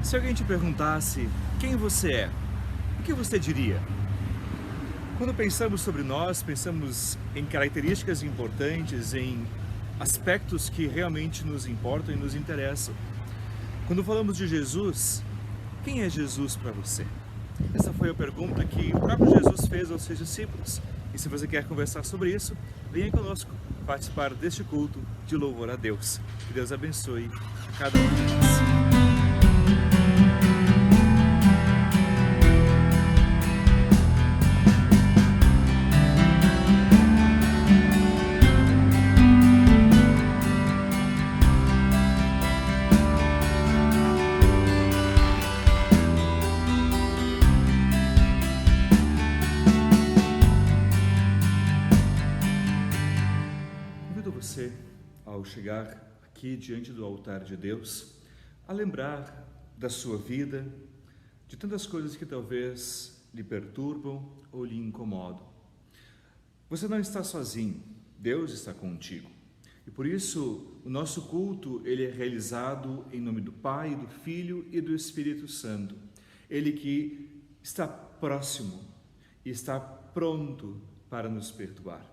Se alguém te perguntasse quem você é, o que você diria? Quando pensamos sobre nós, pensamos em características importantes, em aspectos que realmente nos importam e nos interessam. Quando falamos de Jesus, quem é Jesus para você? Essa foi a pergunta que o próprio Jesus fez aos seus discípulos. E se você quer conversar sobre isso, venha conosco participar deste culto de louvor a Deus. Que Deus abençoe cada um de nós. Você, ao chegar aqui diante do altar de Deus, a lembrar da sua vida, de tantas coisas que talvez lhe perturbam ou lhe incomodam. Você não está sozinho, Deus está contigo. E por isso, o nosso culto, ele é realizado em nome do Pai, do Filho e do Espírito Santo. Ele que está próximo e está pronto para nos perdoar.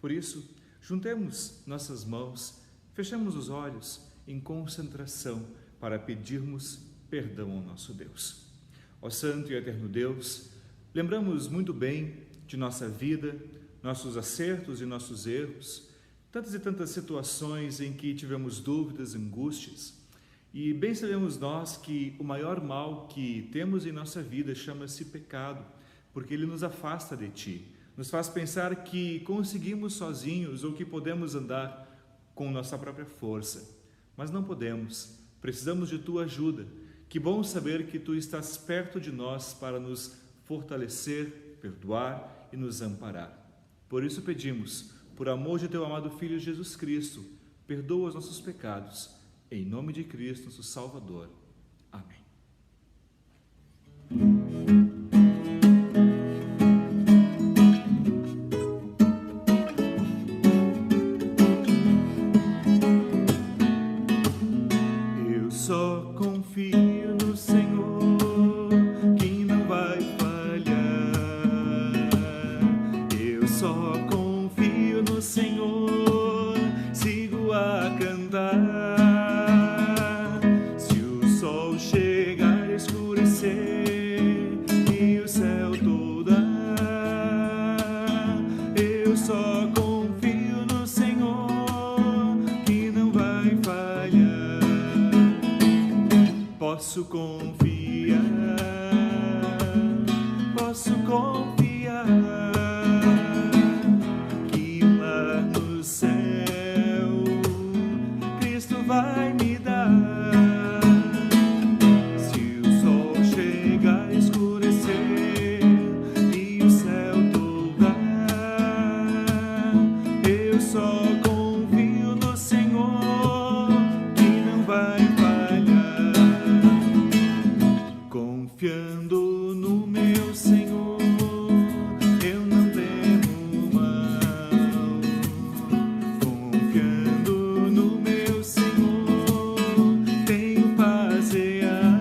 Por isso, juntemos nossas mãos, fechemos os olhos em concentração para pedirmos perdão ao nosso Deus. Ó Santo e Eterno Deus, lembramos muito bem de nossa vida, nossos acertos e nossos erros, tantas e tantas situações em que tivemos dúvidas, angústias, e bem sabemos nós que o maior mal que temos em nossa vida chama-se pecado, porque ele nos afasta de Ti. Nos faz pensar que conseguimos sozinhos ou que podemos andar com nossa própria força. Mas não podemos, precisamos de Tua ajuda. Que bom saber que Tu estás perto de nós para nos fortalecer, perdoar e nos amparar. Por isso pedimos, por amor de Teu amado Filho Jesus Cristo, perdoa os nossos pecados. Em nome de Cristo, nosso Salvador. Amém. Posso confiar que lá no céu Cristo vai me dar. Se o sol chegar a escurecer e o céu toldar, eu só confio no Senhor que não vai falhar. Confiando no meu Senhor, eu não temo mal. Confiando no meu Senhor, tenho paz real.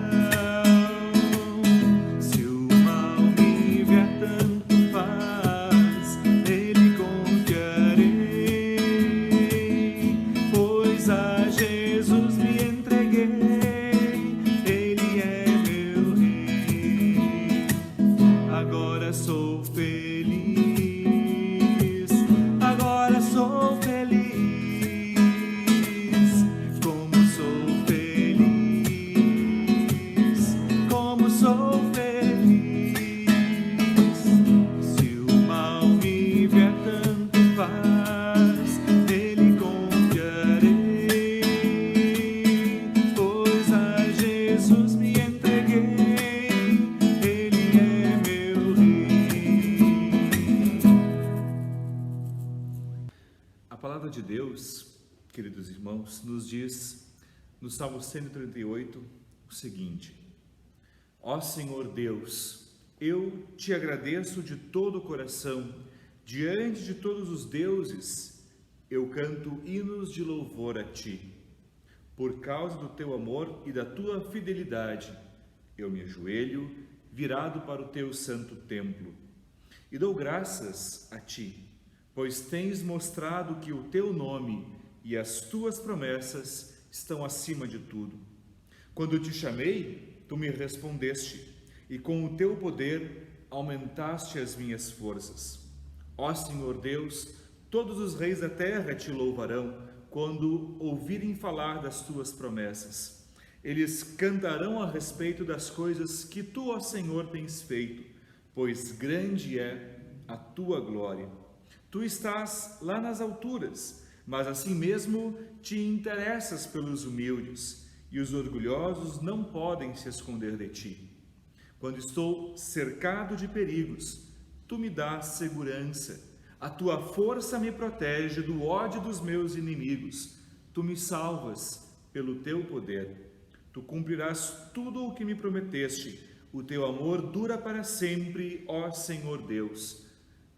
Se o mal me vier, tanto faz, nele confiarei, pois a Jesus me entreguei. Agora sou feliz, como sou feliz, como sou feliz. Se o mal me vier, tanto faz, nele confiarei, pois a Jesus me entreguei. A palavra de Deus, queridos irmãos, nos diz no Salmo 138 o seguinte: Ó Senhor Deus, eu te agradeço de todo o coração, diante de todos os deuses, eu canto hinos de louvor a ti. Por causa do teu amor e da tua fidelidade, Eu me ajoelho, virado para o teu santo templo, e dou graças a ti, pois tens mostrado que o teu nome e as tuas promessas estão acima de tudo. Quando te chamei, tu me respondeste, e com o teu poder aumentaste as minhas forças. Ó Senhor Deus, todos os reis da terra te louvarão quando ouvirem falar das tuas promessas. Eles cantarão a respeito das coisas que tu, ó Senhor, tens feito, pois grande é a tua glória. Tu estás lá nas alturas, mas assim mesmo te interessas pelos humildes, e os orgulhosos não podem se esconder de ti. Quando estou cercado de perigos, tu me dás segurança. A tua força me protege do ódio dos meus inimigos. Tu me salvas pelo teu poder. Tu cumprirás tudo o que me prometeste. O teu amor dura para sempre, ó Senhor Deus.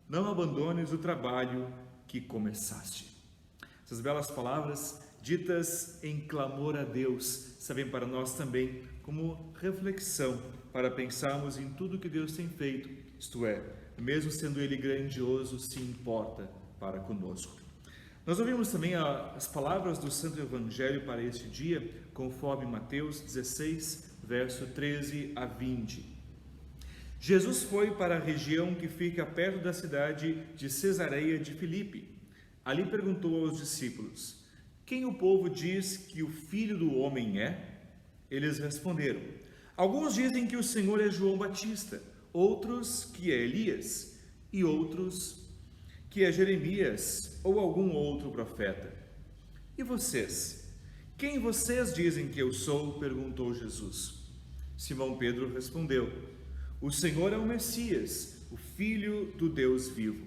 Não abandones o trabalho que começaste. Essas belas palavras, ditas em clamor a Deus, servem para nós também como reflexão, para pensarmos em tudo que Deus tem feito, isto é, mesmo sendo Ele grandioso, se importa para conosco. Nós ouvimos também as palavras do Santo Evangelho para este dia, conforme Mateus 16, verso 13 a 20. Jesus foi para a região que fica perto da cidade de Cesareia de Filipe. Ali perguntou aos discípulos: quem o povo diz que o Filho do Homem é? Eles responderam: alguns dizem que o Senhor é João Batista, outros que é Elias, e outros que é Jeremias ou algum outro profeta. E vocês? Quem vocês dizem que eu sou? Perguntou Jesus. Simão Pedro respondeu: o Senhor é o Messias, o Filho do Deus vivo.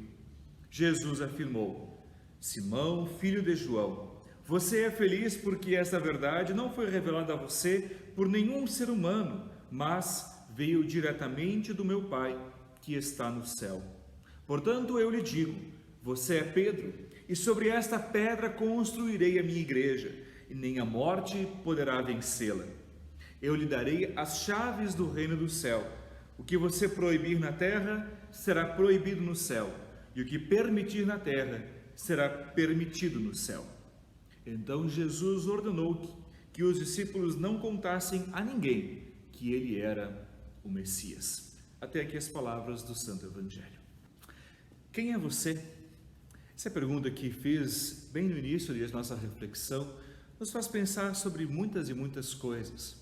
Jesus afirmou: Simão, filho de João, você é feliz porque essa verdade não foi revelada a você por nenhum ser humano, mas veio diretamente do meu Pai, que está no céu. Portanto, eu lhe digo, você é Pedro, e sobre esta pedra construirei a minha igreja, e nem a morte poderá vencê-la. Eu lhe darei as chaves do reino do céu. O que você proibir na terra, será proibido no céu, e o que permitir na terra, será permitido no céu. Então Jesus ordenou que os discípulos não contassem a ninguém que ele era o Messias. Até aqui as palavras do Santo Evangelho. Quem é você? Essa pergunta que fiz bem no início da nossa reflexão nos faz pensar sobre muitas e muitas coisas.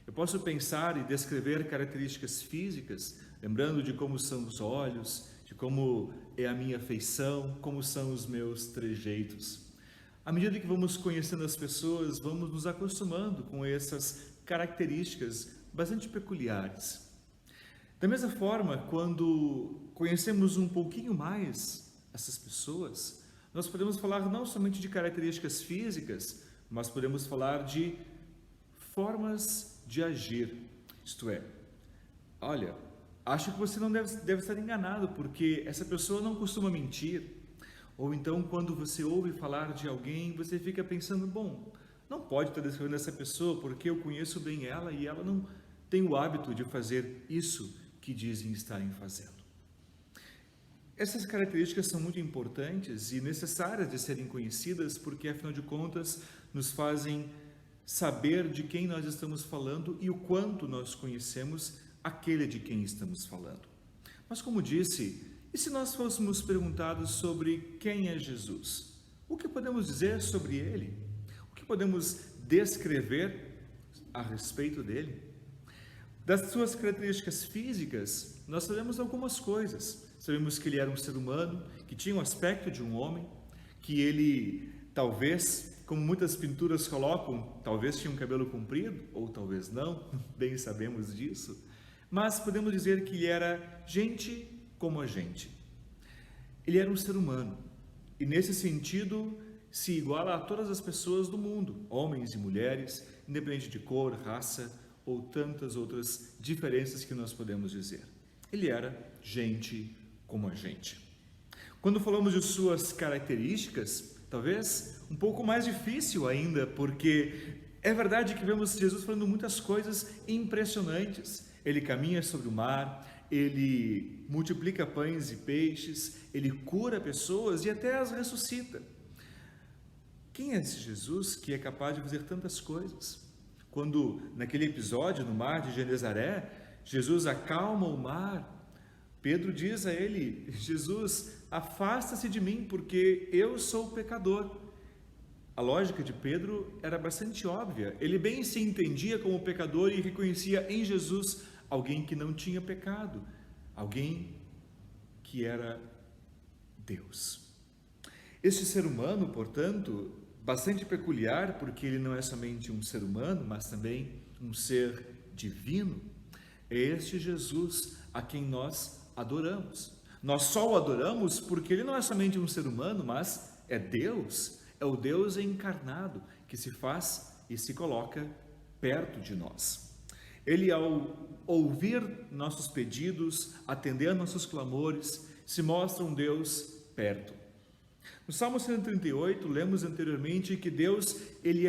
Eu posso pensar e descrever características físicas, lembrando de como são os olhos, de como é a minha feição, como são os meus trejeitos. À medida que vamos conhecendo as pessoas, vamos nos acostumando com essas características bastante peculiares. Da mesma forma, quando conhecemos um pouquinho mais essas pessoas, nós podemos falar não somente de características físicas, mas podemos falar de formas de agir. Isto é, olha, acho que você não deve estar enganado, porque essa pessoa não costuma mentir. Ou então, quando você ouve falar de alguém, você fica pensando, bom, não pode estar descrevendo essa pessoa, porque eu conheço bem ela e ela não tem o hábito de fazer isso que dizem estarem fazendo. Essas características são muito importantes e necessárias de serem conhecidas, porque, afinal de contas, nos fazem saber de quem nós estamos falando e o quanto nós conhecemos aquele de quem estamos falando. Mas, como disse, e se nós fôssemos perguntados sobre quem é Jesus? O que podemos dizer sobre ele? O que podemos descrever a respeito dele? Das suas características físicas, nós sabemos algumas coisas. Sabemos que ele era um ser humano, que tinha o aspecto de um homem, que ele, talvez, como muitas pinturas colocam, talvez tinha um cabelo comprido, ou talvez não, bem sabemos disso. Mas podemos dizer que ele era gente como a gente. Ele era um ser humano, e nesse sentido se iguala a todas as pessoas do mundo, homens e mulheres, independente de cor, raça ou tantas outras diferenças que nós podemos dizer. Ele era gente como a gente. Quando falamos de suas características, talvez um pouco mais difícil ainda, porque é verdade que vemos Jesus falando muitas coisas impressionantes. Ele caminha sobre o mar, ele multiplica pães e peixes, ele cura pessoas e até as ressuscita. Quem é esse Jesus que é capaz de fazer tantas coisas? Quando, naquele episódio no mar de Genezaré, Jesus acalma o mar, Pedro diz a ele: Jesus, afasta-se de mim, porque eu sou pecador. A lógica de Pedro era bastante óbvia. Ele bem se entendia como pecador e reconhecia em Jesus alguém que não tinha pecado, alguém que era Deus. Este ser humano, portanto, bastante peculiar, porque ele não é somente um ser humano, mas também um ser divino, é este Jesus a quem nós adoramos. Nós só o adoramos porque ele não é somente um ser humano, mas é Deus, é o Deus encarnado que se faz e se coloca perto de nós. Ele, ao ouvir nossos pedidos, atender nossos clamores, se mostra um Deus perto. No Salmo 138, lemos anteriormente que Deus, ele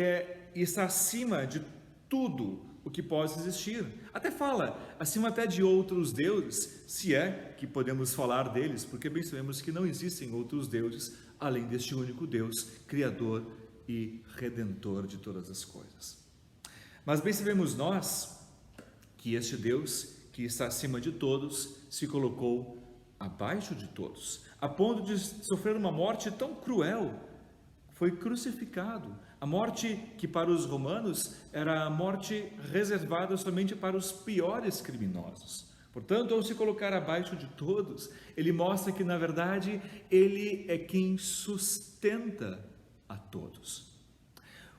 está acima de tudo o que possa existir. Até fala, acima até de outros deuses, se é que podemos falar deles, porque bem sabemos que não existem outros deuses além deste único Deus, Criador e Redentor de todas as coisas. Mas bem sabemos nós que este Deus, que está acima de todos, se colocou abaixo de todos, a ponto de sofrer uma morte tão cruel. Foi crucificado. A morte que para os romanos era a morte reservada somente para os piores criminosos. Portanto, ao se colocar abaixo de todos, ele mostra que, na verdade, ele é quem sustenta a todos.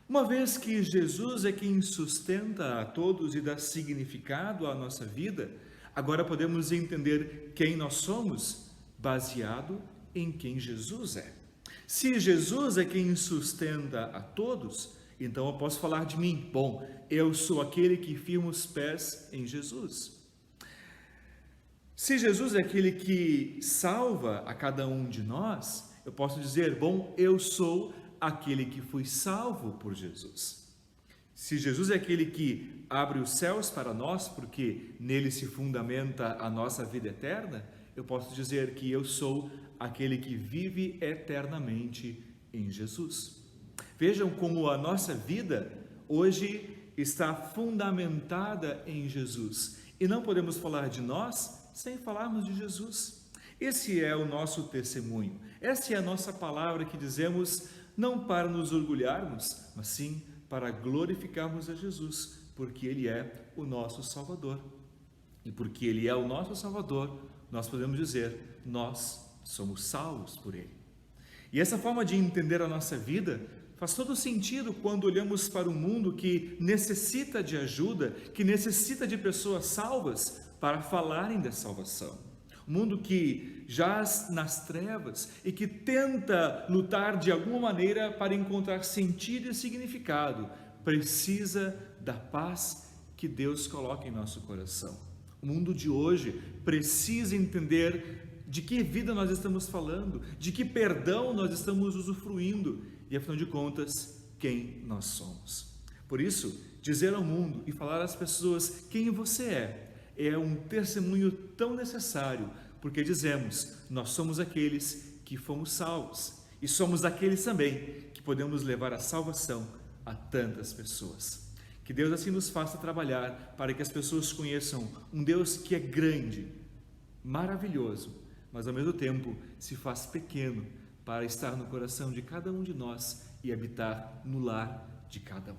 Uma vez que Jesus é quem sustenta a todos e dá significado à nossa vida, agora podemos entender quem nós somos, baseado em quem Jesus é. Se Jesus é quem sustenta a todos, então eu posso falar de mim. Bom, eu sou aquele que firma os pés em Jesus. Se Jesus é aquele que salva a cada um de nós, eu posso dizer, bom, eu sou aquele que fui salvo por Jesus. Se Jesus é aquele que abre os céus para nós, porque nele se fundamenta a nossa vida eterna, eu posso dizer que eu sou aquele que vive eternamente em Jesus. Vejam como a nossa vida hoje está fundamentada em Jesus. E não podemos falar de nós sem falarmos de Jesus. Esse é o nosso testemunho. Essa é a nossa palavra que dizemos não para nos orgulharmos, mas sim para glorificarmos a Jesus, porque Ele é o nosso Salvador. E porque Ele é o nosso Salvador, nós podemos dizer, nós somos salvos por Ele. E essa forma de entender a nossa vida faz todo sentido quando olhamos para um mundo que necessita de ajuda, que necessita de pessoas salvas para falarem da salvação. Um mundo que jaz nas trevas e que tenta lutar de alguma maneira para encontrar sentido e significado, precisa da paz que Deus coloca em nosso coração. O mundo de hoje precisa entender de que vida nós estamos falando, de que perdão nós estamos usufruindo e, afinal de contas, quem nós somos. Por isso, dizer ao mundo e falar às pessoas quem você é um testemunho tão necessário, porque dizemos, nós somos aqueles que fomos salvos e somos aqueles também que podemos levar a salvação a tantas pessoas. Que Deus assim nos faça trabalhar para que as pessoas conheçam um Deus que é grande, maravilhoso, mas ao mesmo tempo se faz pequeno para estar no coração de cada um de nós e habitar no lar de cada um.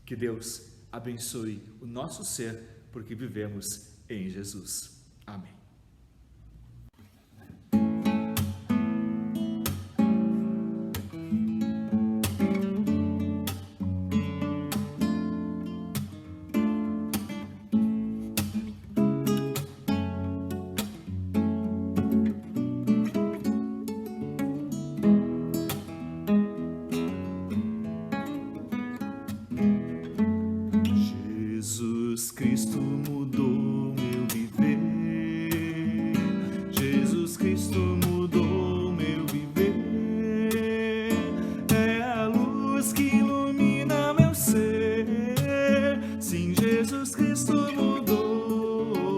Que Deus abençoe o nosso ser, porque vivemos em Jesus. Amém. Jesus Cristo mudou meu viver. Jesus Cristo mudou meu viver. É a luz que ilumina meu ser. Sim, Jesus Cristo mudou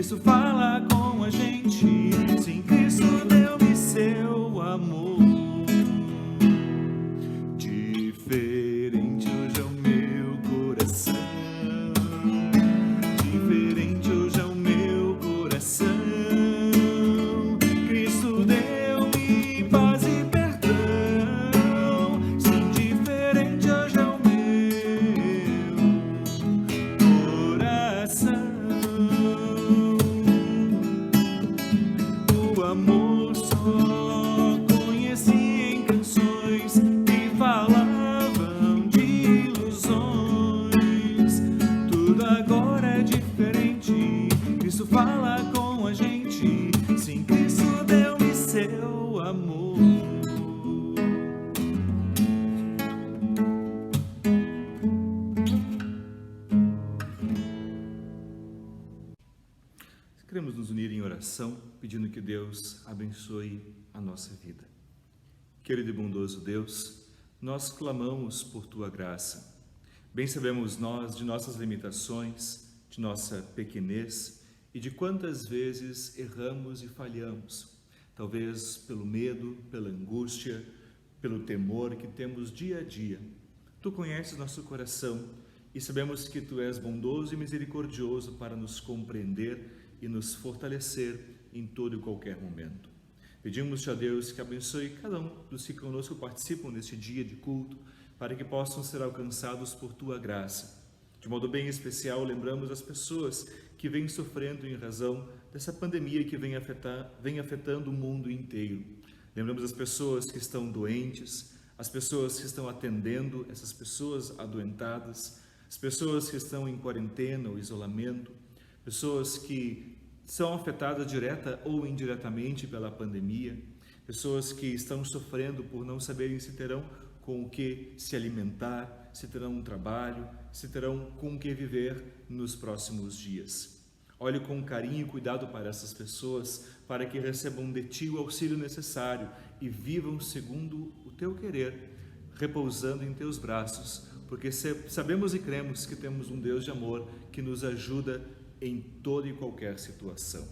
Cristo fala com a gente. Sim, Cristo deu-me seu amor. Diferente hoje é o meu coração. Diferente hoje é o meu coração. Cristo deu-me paz e perdão. Sim, diferente hoje é o meu coração. O amor só conheci em canções que falavam de ilusões. Tudo agora é diferente. Cristo fala com a gente. Sim, Cristo deu-me seu amor. Queremos nos unir em oração, pedindo que Deus abençoe a nossa vida. Querido e bondoso Deus, nós clamamos por Tua graça. Bem sabemos nós de nossas limitações, de nossa pequenez e de quantas vezes erramos e falhamos, talvez pelo medo, pela angústia, pelo temor que temos dia a dia. Tu conheces nosso coração e sabemos que Tu és bondoso e misericordioso para nos compreender e nos fortalecer em todo e qualquer momento. Pedimos-te a Deus que abençoe cada um dos que conosco participam neste dia de culto, para que possam ser alcançados por Tua graça. De modo bem especial, lembramos as pessoas que vêm sofrendo em razão dessa pandemia que vem afetando o mundo inteiro. Lembramos as pessoas que estão doentes, as pessoas que estão atendendo essas pessoas adoentadas, as pessoas que estão em quarentena ou isolamento, pessoas que são afetadas direta ou indiretamente pela pandemia, pessoas que estão sofrendo por não saberem se terão com o que se alimentar, se terão um trabalho, se terão com o que viver nos próximos dias. Olhe com carinho e cuidado para essas pessoas, para que recebam de Ti o auxílio necessário e vivam segundo o Teu querer, repousando em Teus braços, porque sabemos e cremos que temos um Deus de amor que nos ajuda em toda e qualquer situação.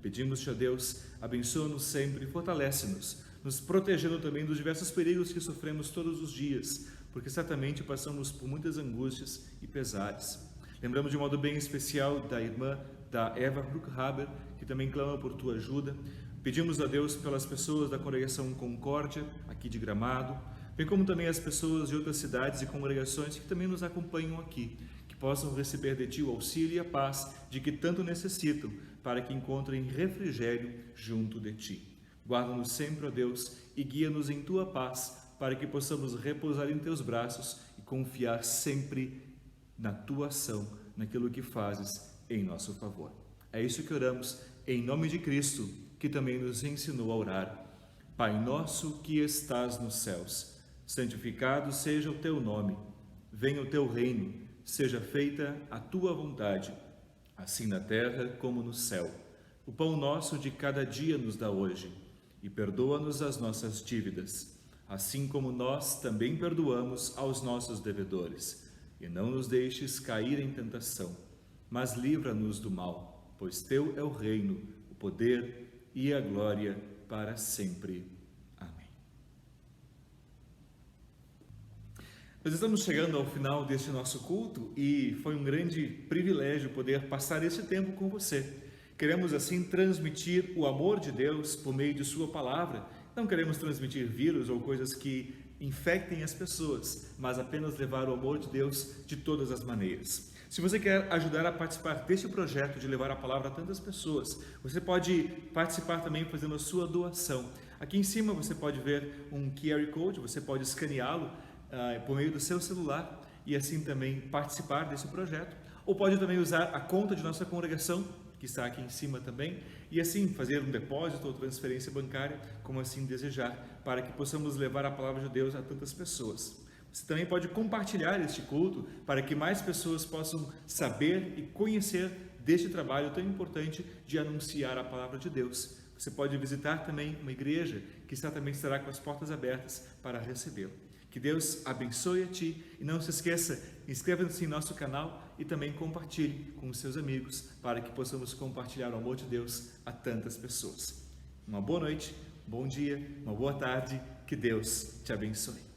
Pedimos-te a Deus, abençoa-nos sempre e fortalece-nos, nos protegendo também dos diversos perigos que sofremos todos os dias, porque certamente passamos por muitas angústias e pesares. Lembramos de modo bem especial da irmã da Eva Bruckhaber, que também clama por Tua ajuda. Pedimos a Deus pelas pessoas da congregação Concórdia, aqui de Gramado, bem como também as pessoas de outras cidades e congregações que também nos acompanham aqui, possam receber de Ti o auxílio e a paz de que tanto necessitam, para que encontrem refrigério junto de Ti. Guarda-nos sempre, ó Deus, e guia-nos em Tua paz, para que possamos repousar em Teus braços e confiar sempre na Tua ação, naquilo que fazes em nosso favor. É isso que oramos, em nome de Cristo, que também nos ensinou a orar. Pai nosso que estás nos céus, santificado seja o Teu nome. Venha o Teu reino. Seja feita a Tua vontade, assim na terra como no céu. O pão nosso de cada dia nos dá hoje, e perdoa-nos as nossas dívidas, assim como nós também perdoamos aos nossos devedores. E não nos deixes cair em tentação, mas livra-nos do mal, pois Teu é o reino, o poder e a glória para sempre. Nós estamos chegando ao final deste nosso culto e foi um grande privilégio poder passar esse tempo com você. Queremos assim transmitir o amor de Deus por meio de Sua palavra. Não queremos transmitir vírus ou coisas que infectem as pessoas, mas apenas levar o amor de Deus de todas as maneiras. Se você quer ajudar a participar deste projeto de levar a palavra a tantas pessoas, você pode participar também fazendo a sua doação. Aqui em cima você pode ver um QR Code, você pode escaneá-lo por meio do seu celular e assim também participar desse projeto, ou pode também usar a conta de nossa congregação, que está aqui em cima também, e assim fazer um depósito ou transferência bancária, como assim desejar, para que possamos levar a palavra de Deus a tantas pessoas. Você também pode compartilhar este culto para que mais pessoas possam saber e conhecer deste trabalho tão importante de anunciar a palavra de Deus. Você pode visitar também uma igreja que certamente estará com as portas abertas para recebê-lo. Que Deus abençoe a ti e não se esqueça, inscreva-se em nosso canal e também compartilhe com os seus amigos para que possamos compartilhar o amor de Deus a tantas pessoas. Uma boa noite, bom dia, uma boa tarde, que Deus te abençoe.